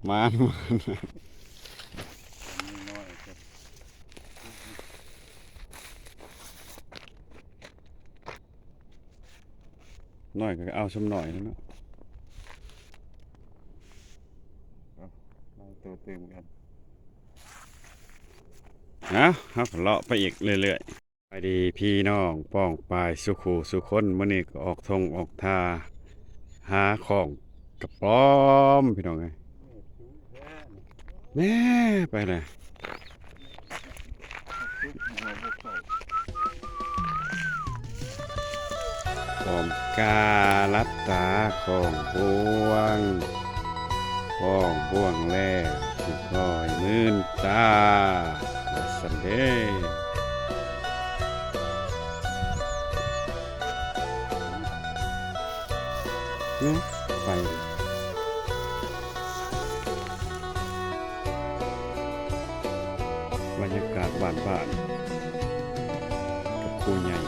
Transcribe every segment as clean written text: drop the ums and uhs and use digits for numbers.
มานน้อยก็เอาชมหน่อยนะเนาะเราตัวเต็มกันนะครับเลาะไปอีกเรื่อยๆไปดีพี่น้องป้องปายสุขูสุคนมื้อนี้ก็ออกทงออกทาหาของกระป๋อมพี่น้องไงแน่ไปเลยของกาลัดตาของบวงของบ่วงแล่ที่คอยมื่นตาสันเดเนี่ยไปบรรยากาศบ้านๆกับครูใหญ่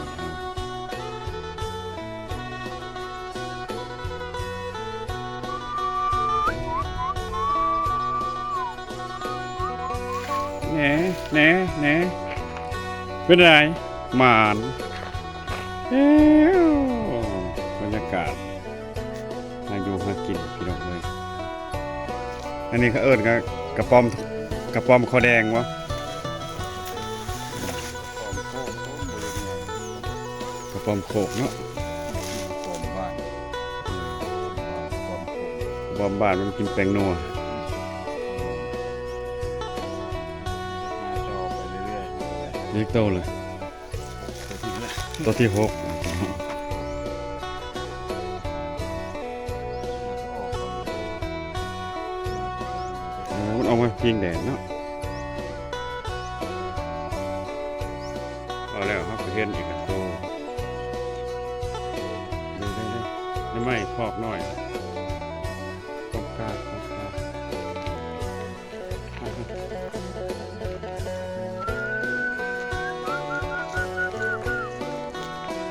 แหน่เป็นไรหมานบรรยากาศมาอยู่มากินพี่น้องเลยอันนี้เขาเอิ้นกระป๋อมข้าวแดงวะกระป๋อมโขกเนาะกระป๋อมบ้านมันกินแตงนัวเรียกโตเลยตัวที่6มันออกมาพิงแดดเนาะเอาแล้วครับเห็นอีกแล้วโตได้ไม่พอกหน่อยพอกกา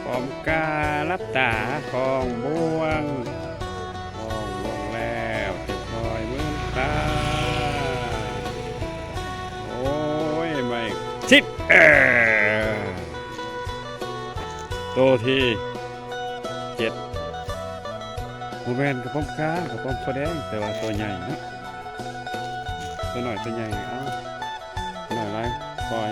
พอมกาลับตาของบ่วงของบ่วงแล้วจะคอยมือตาโอ้ยไม่ชิดตัวที่7หูแมนกระป๋อมกากระป๋อมข้าวแดงแต่ว่าตัวใหญ่นะตัวหน่อยตัวใหญ่เอาหน่อยไรปล่อย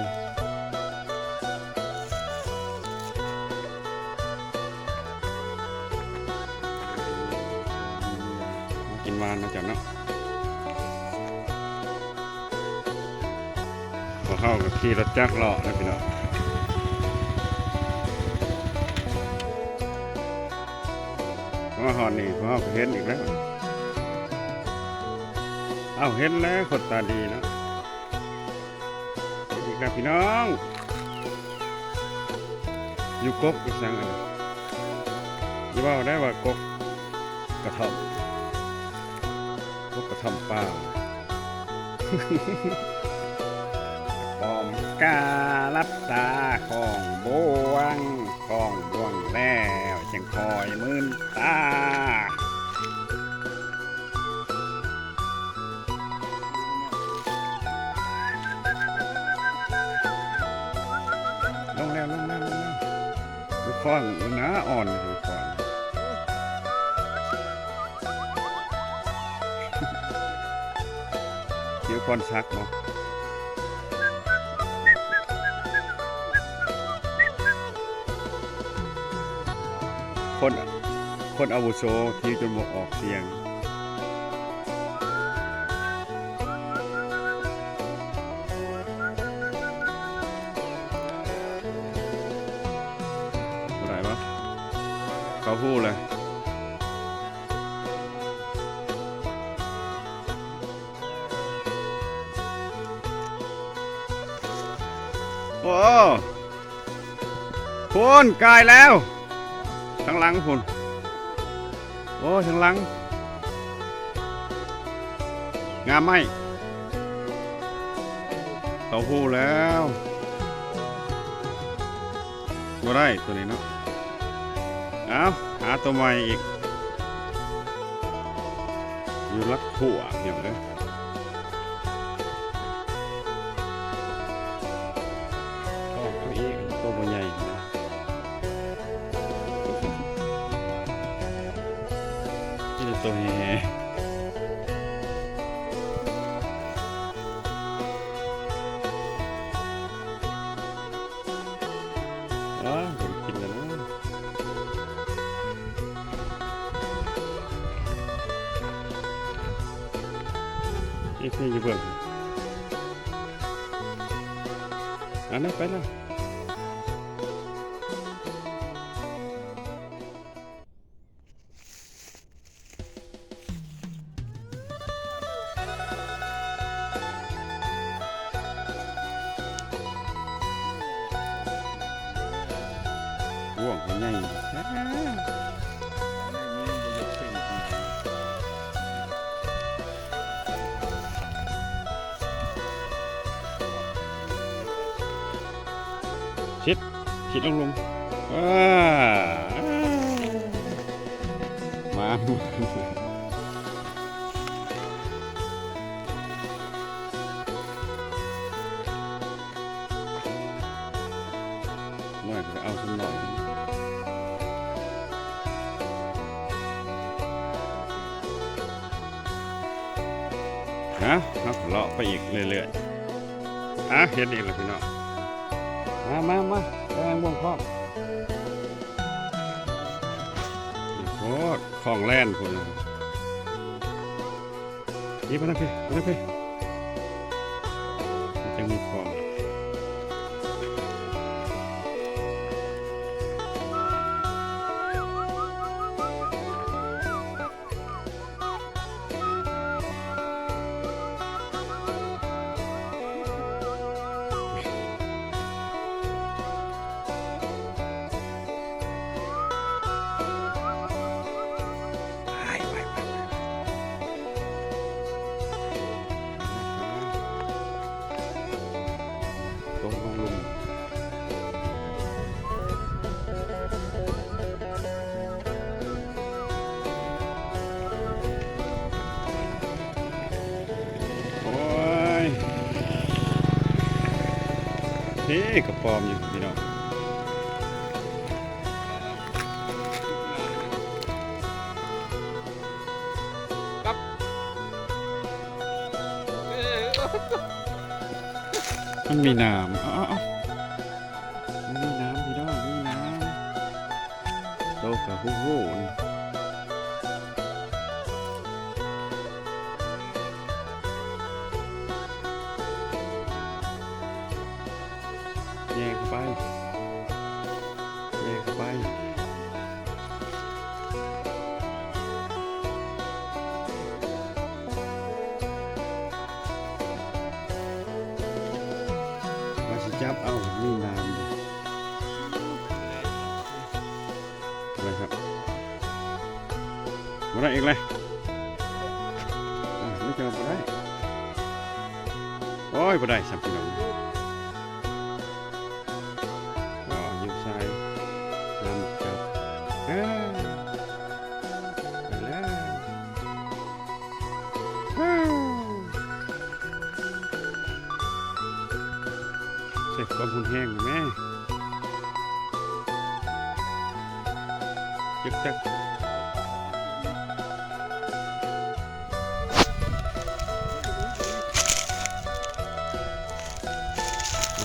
กินวานนะจ๊ะเนาะพอเข้ากับขี่รถจักรเลาะนะพี่น้องมาหอนนี่พอเข้าเห็นอีกแล้วเอาเห็นแล้วคนตาดีนะอีกแล้วพี่น้องอยู่กบอีกสังอันอย่าว่าได้ว่ากบกระท่อมกระท่อมป่าปอมกาลับตาของบ่วงของบ่วงแล้วจังคอยมืนตาลงแล้วดูฟองนะอ่อนดูฟองเดี๋ยวก่อนซักเนาะคนอาวุโสที่จนหมดออกเสียงอะไรวะเขาพูดเลยโอ้คุณกายแล้วทางหลังคุณโอ้ทางหลังงามไหมเขาพูดแล้วบ่ได้ตัวนี้เนาะเอาหาตัวใหม่อีกอยู่ลักขั่วอย่างเลย นี่ตัวแฮผมกินแล้วนะนี่คืออยู่เบิ่งอันนั้นไปแล้วห่วงมันใหญ่ชิดลงมาหน่อยจะเอาสักหน่อยนะครับเลาะไปอีกเรื่อยๆเห็นอีกแล้วพี่น้องมาแรงวงครอบโอ้ของแล่นคุณนี่มาแล้วพี่จะมีของลงโอ้ยนี่กระปอมอยู่พี่น้องมันมีน้ำมันมีน้ำพี่น้องมีน้ำโตกับฮู้นี่แยกเข้าไปจับเอามีน้ำเลยครับมาได้อีกเลยไม่เจอมาได้โอ้ยมาได้สับพี่น้องยิ้มใส่น้ำจับไปแล้วเสร็จความหุ่นแห้งแม่จัก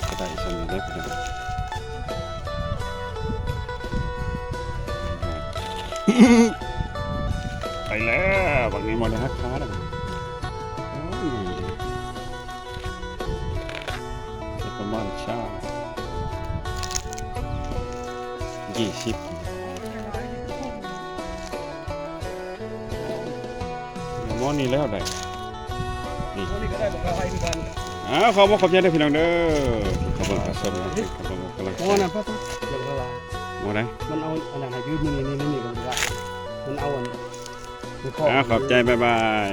ก็ได้สนุกเลยไปแล้ววันนี้มาเลยฮักค้าแล้วประมาณเช้า20มอนี่แล้วได้นี่ก็ได้บอกอะไรกันขอบใจด้วยพี่น้องเด้อขอบคุณครับสวัสดีครับผมกำลังมอนั่นพ่อเดี๋ยวละมอไหนมันเอาอันไหนยืดมือนี่ก็ได้มันเอาอันขอบใจบ๊ายบาย